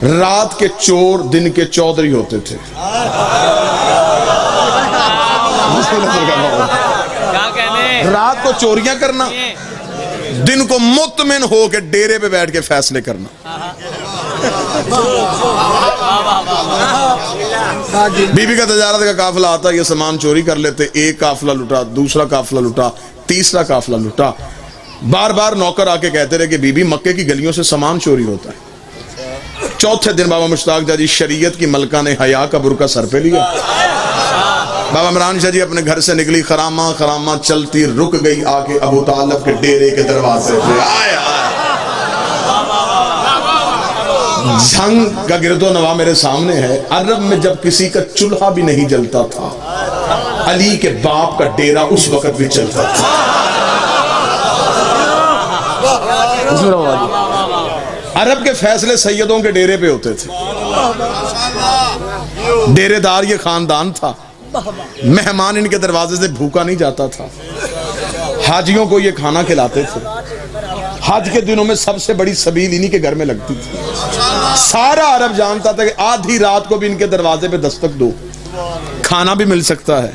رات کے چور دن کے چودھری ہوتے تھے۔ رات کو چوریاں کرنا، دن کو مطمئن ہو کے ڈیرے پہ بیٹھ کے فیصلے کرنا۔ بی بی کا تجارت کا قافلہ آتا، یہ سامان چوری کر لیتے، ایک قافلہ لٹا، دوسرا قافلہ لٹا، تیسرا قافلہ لٹا۔ بار بار نوکر آ کے کہتے رہے کہ بی بی مکے کی گلیوں سے سامان چوری ہوتا ہے۔ چوتھے دن بابا مشتاق جی شریعت کی ملکہ نے حیا کا برقع سر پہ لیا۔ بابا عمران شاہ جی اپنے گھر سے نکلی، خرامہ خرامہ چلتی رک گئی آ کے ابو طالب کے ڈیرے کے دروازے پہ۔ جھنگ کا گرد و نواح میرے سامنے ہے۔ عرب میں جب کسی کا چولہا بھی نہیں جلتا تھا، علی کے باپ کا ڈیرا اس وقت بھی چلتا تھا۔ عرب کے فیصلے سیدوں کے ڈیرے پہ ہوتے تھے۔ ڈیرے دار یہ خاندان تھا، مہمان ان کے دروازے سے بھوکا نہیں جاتا تھا۔ حاجیوں کو یہ کھانا کھلاتے تھے۔ حج کے دنوں میں سب سے بڑی سبیل انہی کے گھر میں لگتی تھی۔ سارا عرب جانتا تھا کہ آدھی رات کو بھی ان کے دروازے پہ دستک دو، کھانا بھی مل سکتا ہے،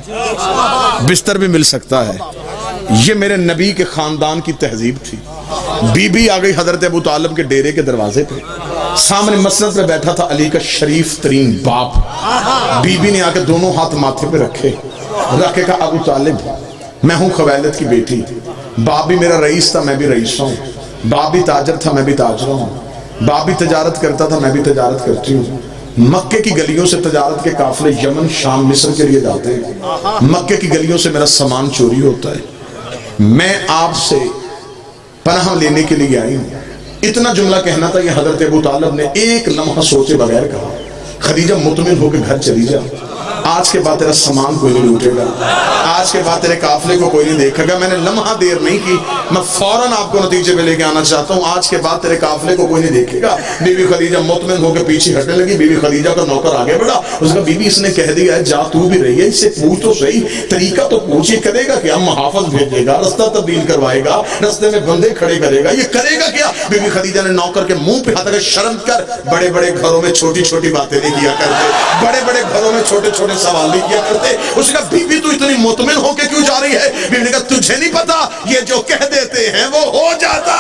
بستر بھی مل سکتا ہے۔ یہ میرے نبی کے خاندان کی تہذیب تھی۔ بی بی آ گئی حضرت ابو طالب کے ڈیرے کے دروازے پہ، سامنے مسند پہ بیٹھا تھا علی کا شریف ترین باپ۔ بی بی نے آ کے دونوں ہاتھ ماتھے پہ رکھے، رکھ کے کہا ابو طالب میں ہوں خویلد کی بیٹی، باپ بھی میرا رئیس تھا، میں بھی رئیس ہوں، باپ بھی تاجر تھا، میں بھی تاجر ہوں، باپ بھی تجارت کرتا تھا، میں بھی تجارت کرتی ہوں۔ مکے کی گلیوں سے تجارت کے قافلے یمن شام مصر کے لیے جاتے ہیں، مکے کی گلیوں سے میرا سامان چوری ہوتا ہے، میں آپ سے پناہ لینے کے لیے آئی ہوں۔ اتنا جملہ کہنا تھا، یہ حضرت ابو طالب نے ایک لمحہ سوچے بغیر کہا خدیجہ مطمئن ہو کے گھر چلی جا، آج کے بعد تیرا سامان کوئی نہیں لوٹے گا، آج کے بعد تیرے قافلے کو کوئی نہیں دیکھے گا۔ میں نے لمحہ دیر نہیں کی، میں فوراً آپ کو نتیجے پہ لے کے آنا چاہتا ہوں، آج کے بعد تیرے قافلے کو کوئی نہیں دیکھے گا۔ بی بی خدیجہ مطمئن ہو کے پیچھے ہٹنے لگی۔ بی بی خدیجہ کا نوکر آگے بڑھا، اس کا بی بی اس نے کہہ دیا ہے جا تو بھی رہی ہے، اس سے پوچھ تو صحیح، طریقہ تو پوچھ، یہ کرے گا کیا؟ محافظ بھیجے گا، رستہ تبدیل کروائے گا، رستے میں بندے کھڑے کرے گا، یہ کرے گا کیا؟ بی بی خدیجہ نے نوکر کے منہ پہ ہاتھ رکھا، شرم کر، بڑے بڑے گھروں میں چھوٹی چھوٹی باتیں نہیں کیا کرتے، بڑے بڑے گھروں میں چھوٹے چھوٹے سوال نہیں کیا کرتے۔ اس کا بی بی تو اتنی مطمئن ہو کے کیوں جا رہی ہے؟ بی بی نے کہا تجھے نہیں پتا یہ جو کہہ دیتے ہیں وہ ہو جاتا۔